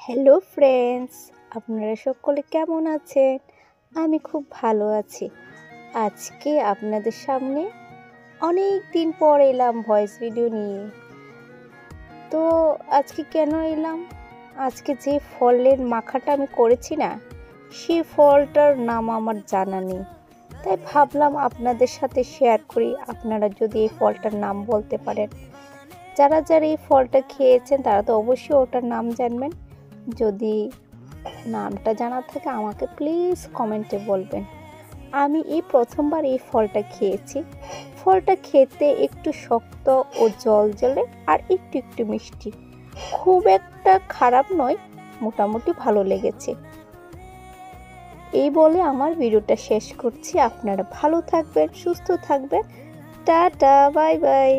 Hello friends, আপনারা সকলে কেমন আছেন? আমি খুব ভালো আছি। আজকে আপনাদের সামনে অনেক দিন পর এলাম ভয়েস ভিডিও নিয়ে। তো আজকে কেন এলাম? আজকে যে ফলের মাখাটা আমি করেছি না, সেই ফলটার নাম আমার জানা নেই। তাই ভাবলাম আপনাদের সাথে শেয়ার করি, আপনারা যদি এই ফলটার নাম বলতে পারেন। যারা এই ফলটা খেয়েছেন তারা তো অবশ্যই ওটার নাম জানবেন। যদি নামটা জানা থাকে আমাকে প্লিজ কমেন্টে বলবেন। আমি এই প্রথমবার এই ফলটা খেয়েছি। ফলটা খেতে একটু শক্ত ও জলজলে আর একটু মিষ্টি। খুব একটা খারাপ নয়, মোটামুটি ভালো লেগেছে। এই বলে আমার ভিডিওটা শেষ করছি। আপনারা ভালো থাকবেন, সুস্থ থাকবেন। Tata, bye bye.